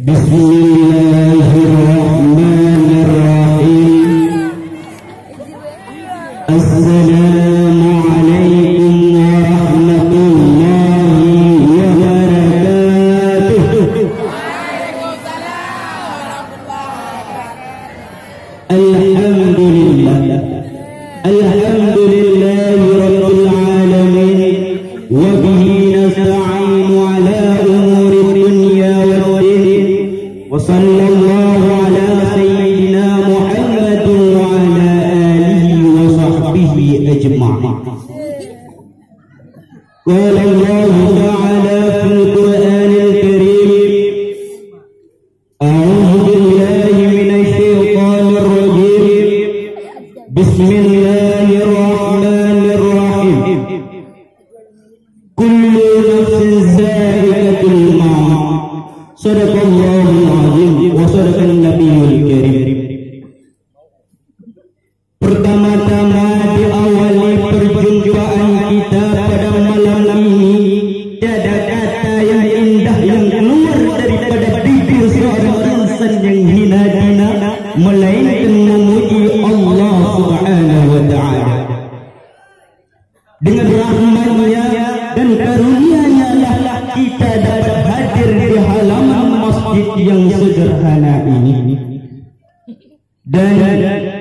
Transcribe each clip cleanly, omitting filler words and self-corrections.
Bismillahirrahmanirrahim. Assalamualaikum warahmatullahi wabarakatuh. Alhamdulillah, alhamdulillahi rabbil alamin, wa bihi nasta'inu ala umuri dunya waddin, wa sallallahu ala sayyidina Muhammadin wa ala alihi wa sahbihi ajma'in. Qala Allah ta'ala fil Qur'anil Karim, a'udzu billahi minasy syaithanir rajim. Bismillahirrahmanirrahim. Kullu nafsin za'iqatul maut. Shadaqallahul azim wa sadaqan nabiyul karim. Pertama-tama diawali perjumpaan kita pada malam ini, tiada kata yang indah yang keluar daripada bibir seorang insan yang hina dina, melainkan memuji Allah Subhanahu wa ta'ala. Dengan rahmatnya dan karunia-Nya lah kita dapat hadir di halaman masjid yang sederhana ini. Dan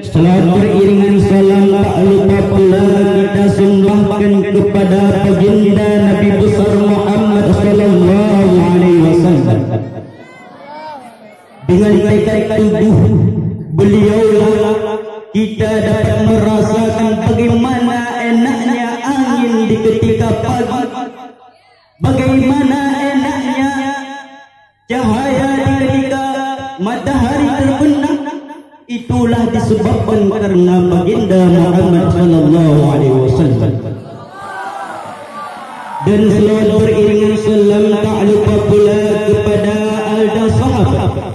setelah beriringan salam, tak lupa pula kita sembahkan kepada baginda Nabi besar Muhammad sallallahu alaihi wasallam. Dengan tekad tubuh beliaulah kita dapat merasakan bagaimana enaknya angin di ketika pagi, bagaimana enaknya cahaya di ketika matahari terbenam. Itulah disebabkan karena baginda Muhammad sallallahu alaihi wasallam. Dan selalu beriringan salam tak lupa pula kepada alda sahabat.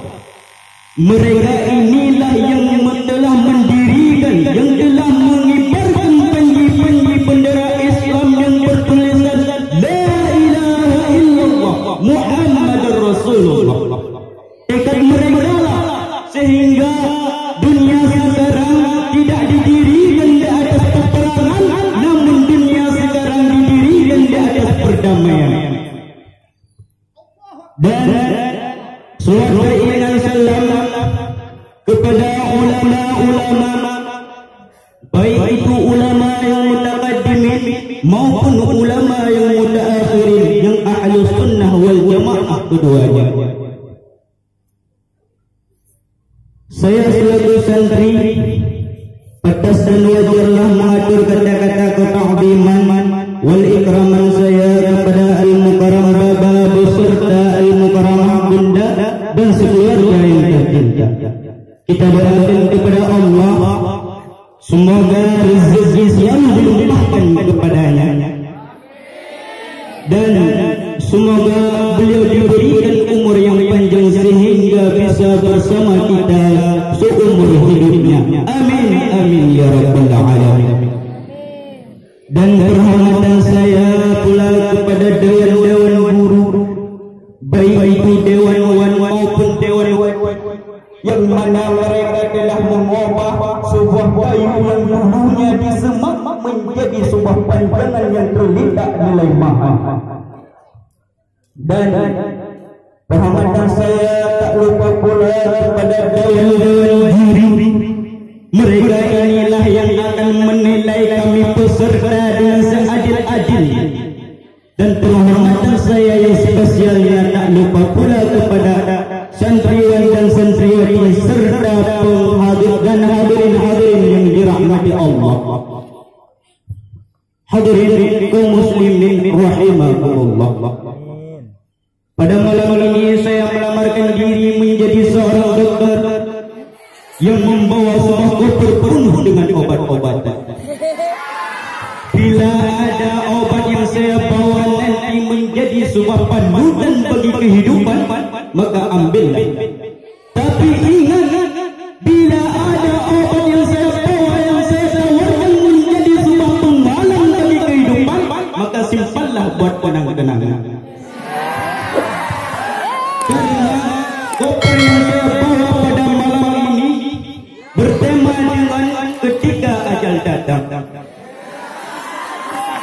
Mereka inilah yang telah mendirikan, yang telah mengibarkan panji-panji bendera Islam yang bertuliskan La ilaha illallah Muhammadur Rasulullah. Tekad mereka lah sehingga dunia sekarang tidak didirikan di atas peperangan, namun dunia sekarang didirikan di atas perdamaian. Dan selalu beriringan salam kepada ulama-ulama, baik itu ulama yang mutaqaddimin maupun ulama yang mutaakhirin, yang ahlus sunnah wal jamaah keduanya. Saya selaku santri patas dan wajarlah mengatur kata-kata keta'ziman wal ikraman saya kepada al-mukarram baba beserta al-mukarramah bunda dan sekeluarga yang tercinta. Kita doakan kepada Allah semoga rezeki selalu dilimpahkan kepadanya, dan semoga beliau diberikan umur yang panjang sehingga bisa bersama kita seumur hidupnya. Amin amin ya rabbal alamin. Dan perhormatan saya pula kepada dewan-dewan guru, baik itu dewan wan maupun dewan yang mana mereka telah mengubah sebuah kayu yang dulunya disemak menjadi sebuah pandangan yang terletak nilai mahal. Dan perhormatan saya tak lupa pula kepada dewan-dewan juri. Mereka inilah yang akan menilai kami peserta dengan seadil-adil. Dan perhormatan saya yang spesialnya tak lupa pula kepada santriwan dan santriwati serta penghadir dan hadirin-hadirin yang dirahmati Allah. Hadirin kaum muslimin rahimakumullah. Pada malam ini saya melamarkan diri menjadi seorang dokter yang membawa sebuah koper penuh dengan obat-obatan. Bila ada obat yang saya bawa nanti menjadi sebuah panutan bagi kehidupan, maka ambillah. Tapi ingat, bila ada obat yang saya bawa yang saya tawarkan menjadi sebuah penghalang bagi kehidupan, maka simpanlah buat kenang-kenangan. Karena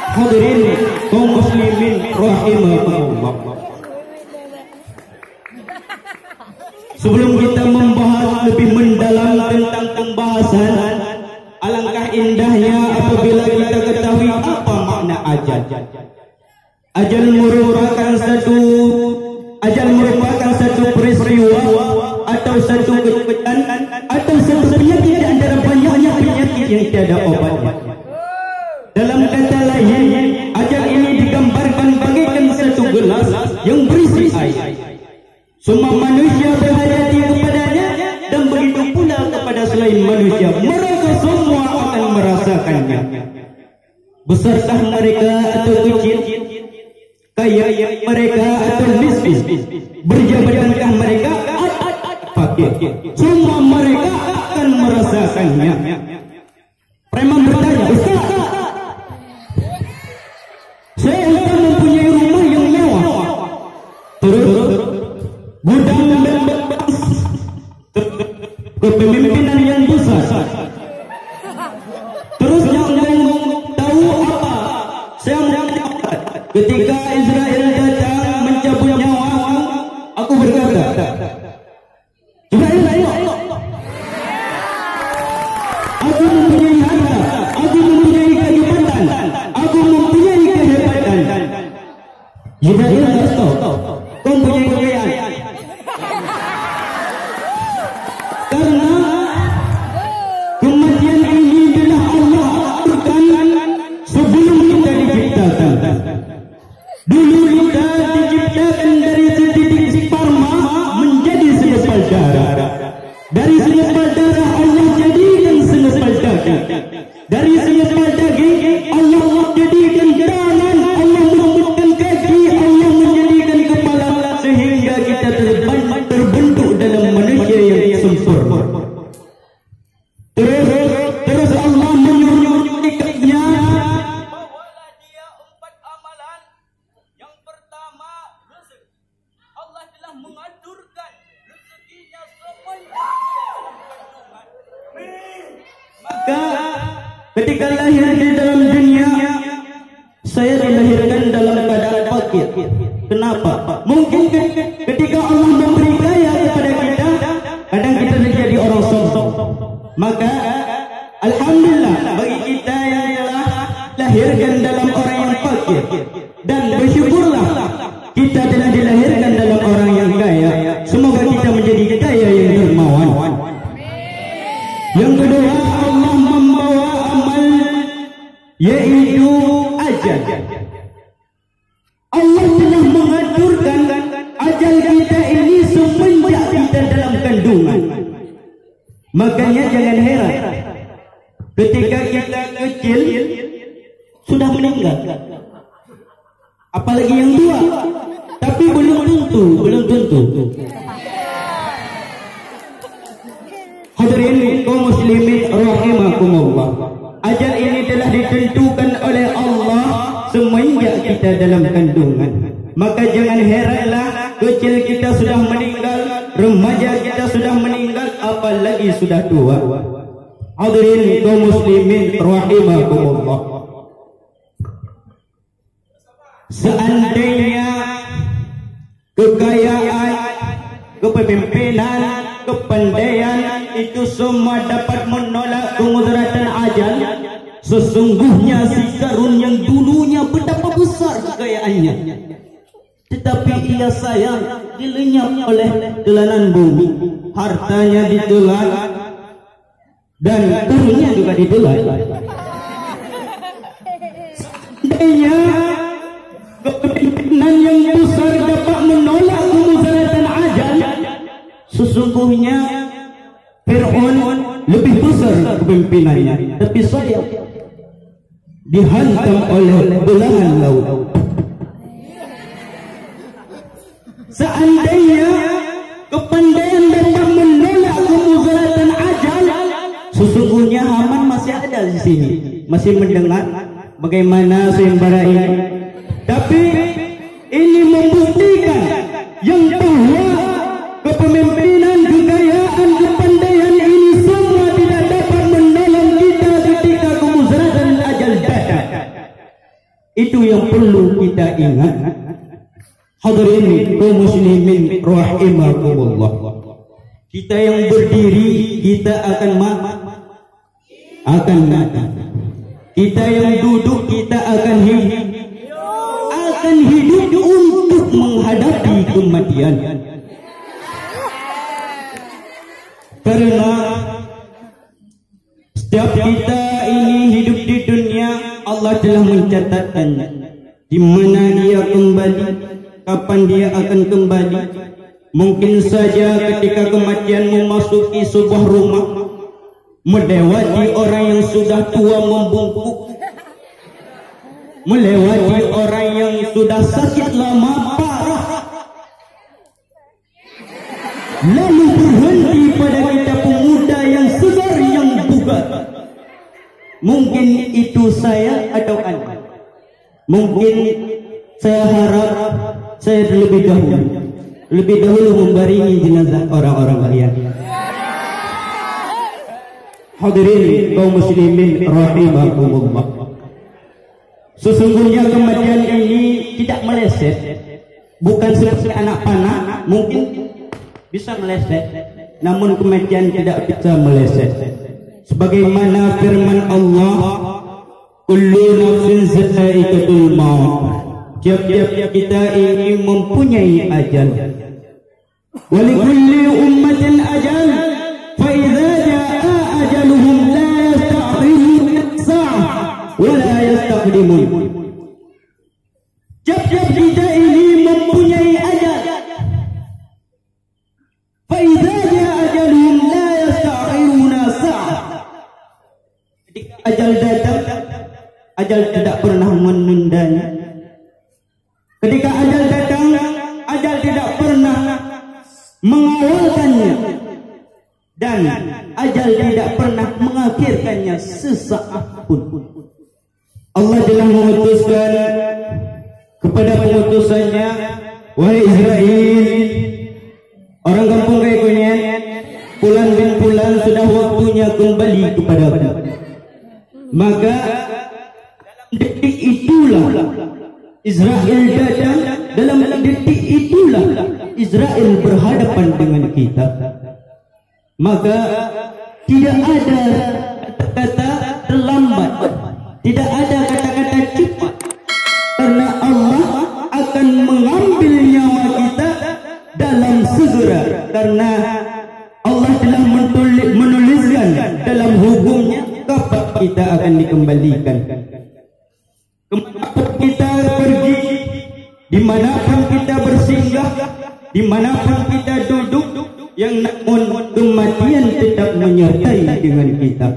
Hadirin kaum muslimin rahimakumullah. Sebelum kita membahas lebih mendalam tentang pembahasan, alangkah indahnya apabila kita ketahui apa makna ajal. Ajal merupakan satu peristiwa atau satu keadaan atau satu penyakit di antara banyaknya penyakit yang tiada obatnya. Dalam kata lain, ajal ini digambarkan bagaikan satu gelas yang berisi air. Semua manusia berhajati kepadanya dan begitu pula kepada selain manusia. Mereka semua akan merasakannya. Besarkah mereka atau kecil, kaya mereka atau miskin, berjabatankah mereka fakir, semua mereka akan merasakannya. Preman bertanya, Ustaz, saya mempunyai rumah yang mewah, terus gudang dan kepemimpinan yang besar, terus yang tahu apa? Saya mendapat ketika Israel datang mencabut nyawa, aku berkata, Israel, ayo, aku mempunyai harta, aku mempunyai kehebatan, aku mempunyai kehebatan. Israel harus tahu, kau mempunyai kekayaan. Karena kematian ini adalah Allah aturkan sebelum kita diciptakan. Dulu kita diciptakan dari setitik sperma menjadi segumpal darah. Dari segumpal darah Allah jadikan segumpal daging. Dari segumpal daging Allah jadikan tangan, Allah membuatkan kaki, Allah menjadikan kepala, sehingga kita terbentuk dalam manusia yang sempurna. Terus Allah menyuruh ikatnya, bawalah dia 4 amalan. Yang pertama, rezeki. Allah telah mengaturkan rezekinya semuanya dalam kandungan. Maka ketika lahir di dalam dunia, saya dilahirkan dalam keadaan fakir. Kenapa? Mungkin ketika Allah memberi kaya kepada kita, kadang kita menjadi orang sombong. Maka alhamdulillah bagi kita yang telah lahirkan dalam orang yang fakir, dan bersyukurlah kita telah dilahirkan dalam orang yang kaya. Semoga kita menjadi kaya yang dermawan. Yang kedua, Allah membawa amal, yaitu ajal. Allah telah mengaturkan ajal kita ini semenjak kita dalam kandungan. Makanya jangan heran ketika kita kecil sudah meninggal, apalagi yang tua. Tapi belum tentu. Hadirin kaum muslimin rahimakumullah, ajal ini telah ditentukan oleh Allah semenjak kita dalam kandungan. Maka jangan heranlah kecil kita sudah meninggal, remaja kita sudah meninggal, apalagi sudah tua. Hadirin kaum muslimin rahimakumullah, seandainya kekayaan, kepemimpinan, kepandaian itu semua dapat menolak kemudaratan ajal, sesungguhnya si Qarun yang dulunya betapa besar kekayaannya, tetapi ia sayang dilenyap oleh telanan bumi, hartanya ditelan dan turunnya juga ditelan. Seandainya kepemimpinan yang besar dapat menolak kemudaratan ajal, sesungguhnya Fir'aun lebih besar kepemimpinannya, tapi sayang dihantam oleh belahan laut. Seandainya kepandaian dapat menolak kemudaratan ajal, sesungguhnya Haman masih ada di sini, masih mendengar bagaimana sayembara ini. Tapi ini membuktikan yang bahwa kepemimpinan, kekayaan, kepandaian ini semua tidak dapat menolong kita ketika kemudaratan ajal datang. Itu yang perlu kita ingat. Hadirin kaum muslimin rahimakumullah. Kita yang berdiri kita akan mati. Kita yang duduk kita akan hidup untuk menghadapi kematian. Karena setiap kita ini hidup di dunia, Allah telah mencatatkan di mana dia kembali, kapan dia akan kembali. Mungkin saja ketika kematian memasuki sebuah rumah, melewati orang yang sudah tua membungkuk, melewati orang yang sudah sakit lama parah, lalu berhenti pada kita pemuda yang segar yang bugar. Mungkin itu saya atau Anda. Mungkin saya harap saya lebih dahulu membaringi jenazah orang-orang kalian. Hadirin kaum muslimin rahimakumullah. Sesungguhnya kematian ini tidak meleset. Bukan seperti anak panah, mungkin bisa meleset, namun kematian tidak bisa meleset. Sebagaimana firman Allah, kullu nafsin za'iqatul maut. Tiap-tiap kita ini mempunyai ajal. Wa likulli ummatin ajal. Fa idza jaa ajaluhum la yasta'khiruna sa'ah wa la yastaqdimun. Tiap-tiap kita ini mempunyai ajal. Fa idza jaa ajaluhum la yasta'khiruna sa'ah. Ketika ajal datang, ajal tidak pernah menundanya. Ketika ajal datang, ajal tidak pernah mengawalkannya, dan ajal tidak pernah mengakhirkannya sesaat pun. Allah telah memutuskan kepada pengutusannya, wahai Israel, orang kampung kayak kalian, Fulan bin Fulan sudah waktunya kembali kepada aku. Maka detik itulah Israel datang, dalam detik itulah Israel berhadapan dengan kita. Maka tidak ada kata-kata terlambat, tidak ada kata-kata cepat, karena Allah akan mengambil nyawa kita dalam segera. Karena Allah telah menuliskan dalam hukumnya kapan kita akan dikembalikan. Kemanapun kita pergi, dimanapun kita bersinggah, dimanapun kita duduk, yang namun kematian tetap menyertai dengan kita.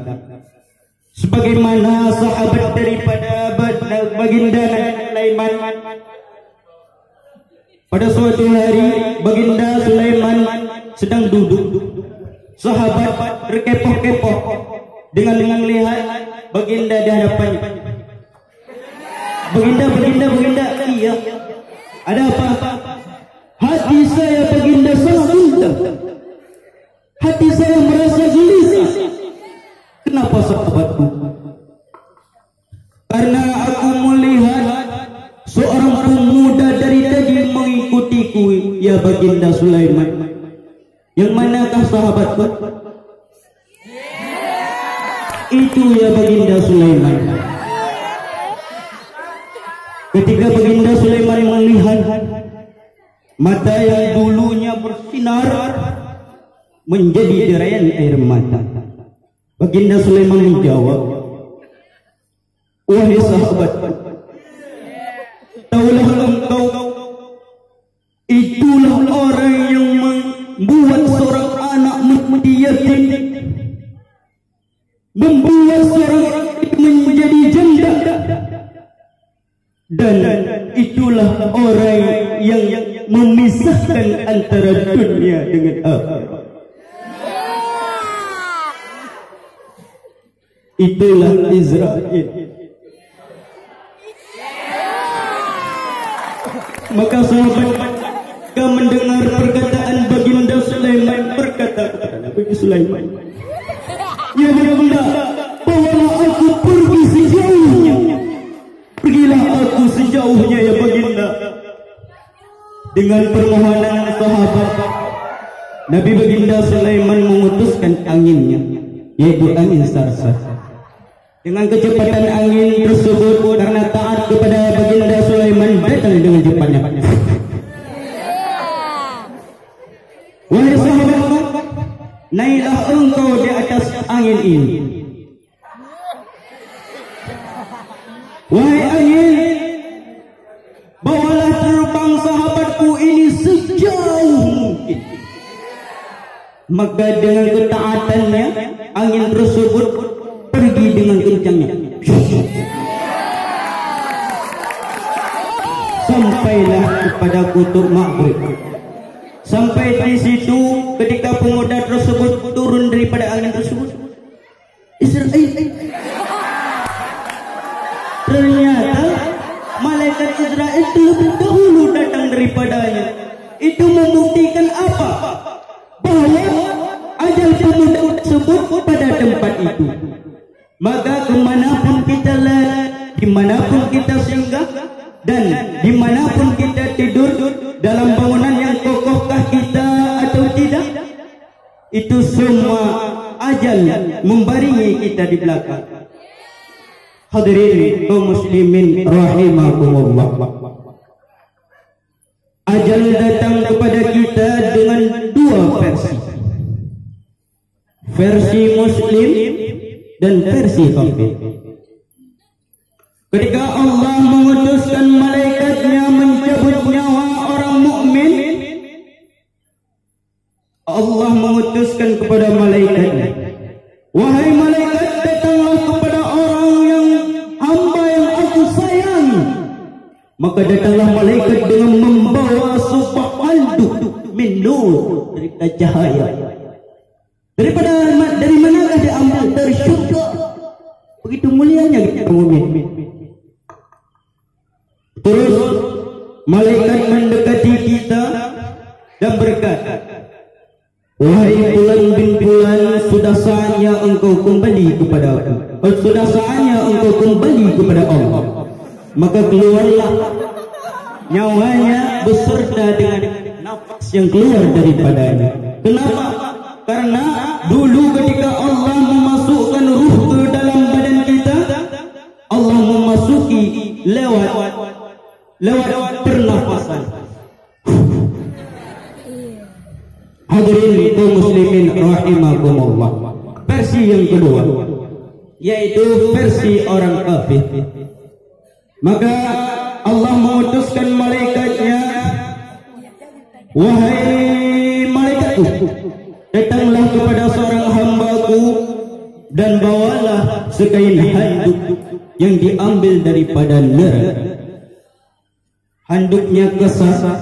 Sebagaimana sahabat daripada baginda Sulaiman, pada suatu hari baginda Sulaiman sedang duduk, sahabat terkepoh-kepoh dengan melihat baginda di hadapannya. Baginda, iya. Ada apa? Hati saya baginda sangat gundah. Hati saya merasa gelisah. Kenapa sahabatku? Karena aku melihat seorang pemuda dari tadi mengikutiku, ya baginda Sulaiman. Yang manakah sahabatku? Itu ya baginda Sulaiman. Ketika baginda Sulaiman melihat, mata yang dulunya bersinar menjadi derayan air mata. Baginda Sulaiman menjawab, wahai sahabat, tahulah engkau, itulah orang yang membuat seorang anak menjadi yatim, membuat seorang menjadi janda. Dan itulah orang yang memisahkan antara dunia dengan akhirat. Itulah Israel. Maka sahabat, jika mendengar perkataan baginda Sulaiman, berkata kepada Nabi Sulaiman, ya baginda, bawalah aku pergi sejauhnya. Pergilah aku sejauhnya ya baginda. Dengan permohonan sahabat, Nabi baginda Sulaiman mengutuskan anginnya, yaitu angin sarsar. Dengan kecepatan angin tersebut, karena taat kepada baginda Sulaiman, datang dengan cepatnya. Wahai sahabatku, naiklah engkau di atas angin ini. Wahai angin, bawalah terbang sahabatku ini sejauh mungkin. Maka dengan ketaatannya, angin tersebut pergi dengan kencangnya. Sampailah kepada kutub Maghrib. Sampai di situ, ketika pemuda tersebut turun daripada angin tersebut, Israel, ternyata malaikat Israel terlebih dahulu datang daripadanya. Itu membuktikan apa? Bahwa ajal pemuda tersebut pada tempat itu. Maka kemanapun kita dimanapun kita singgah, dan dimanapun kita tidur, dalam bangunan yang kokohkah kita atau tidak, itu semua ajal membaringi kita di belakang. Hadirin kaum muslimin rahimakumullah. Ajal datang kepada kita dengan dua versi. Versi muslim dan versi kafir. Ketika Allah mengutuskan malaikatnya mencabut nyawa orang mukmin, Allah mengutuskan kepada malaikatnya, wahai malaikat, datanglah kepada orang yang hamba yang aku sayang. Maka datanglah malaikat dengan membawa sebuah handuk min nur, daripada cahaya. Dari manakah diambil? Dari syurga. Begitu mulianya kita mukmin. Terus malaikat mendekati kita dan berkata, wahai fulan bin fulan, sudah saatnya engkau kembali kepada aku. Sudah saatnya engkau kembali kepada Allah. Maka keluarlah nyawanya beserta dengan nafas yang keluar daripadanya. Kenapa? Karena dulu ketika Allah memasukkan ruh ke dalam badan kita, Allah memasuki lewat pernafasan. Hadirin kaum muslimin rahimakumullah. Versi yang kedua, yaitu versi orang kafir. Maka Allah mengutuskan malaikatnya, wahai malaikatku, datanglah kepada seorang hambaku dan bawalah sekain handuk yang diambil daripada neraka. Handuknya kesat,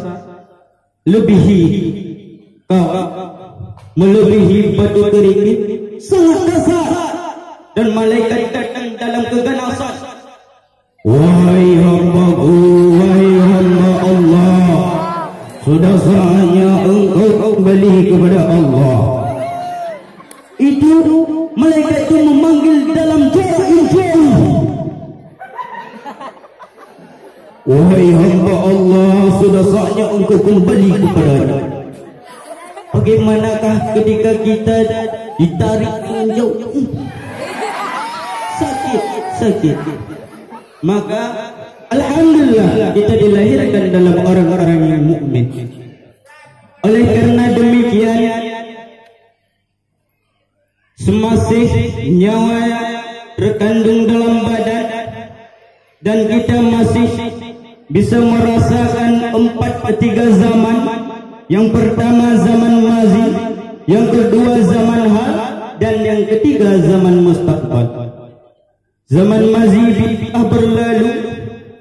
melebihi batu kerikil, sangat kasar, dan malaikat datang dalam keganasan. Wahai hambaku, wahai hamba Allah, sudah saatnya engkau kembali kepada Allah. Itu malaikat itu memanggil dalam jarak yang jauh. Wahai hamba Allah, sudah saatnya engkau kembali kepada-Nya. Bagaimanakah ketika kita ditarik jauh? Sakit. Maka alhamdulillah kita dilahirkan dalam orang-orang yang mukmin. Oleh karena demikian, semasih nyawa terkandung dalam badan dan kita masih bisa merasakan 3 zaman. Yang pertama zaman mazi, yang kedua zaman hal, dan yang ketiga zaman mustaqbal. Zaman mazi telah berlalu,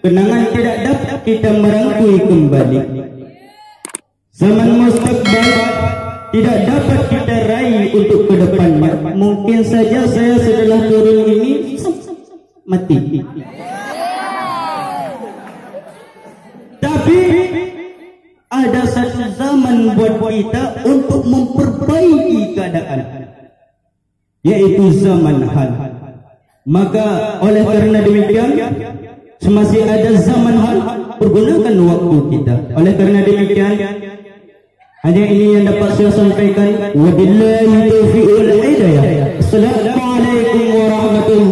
kenangan tidak dapat kita merangkui kembali. Zaman mustaqbal tidak dapat kita raih untuk kedepannya. Mungkin saja saya setelah turun ini mati. Tapi ada satu zaman buat kita untuk memperbaiki keadaan, yaitu zaman hal. Maka oleh karena demikian, Semasih ada zaman, pergunakan waktu kita. Oleh kerana demikian, hanya ini yang dapat saya sampaikan. Wabillahi taufiq wal hidayah. Assalamualaikum warahmatullahi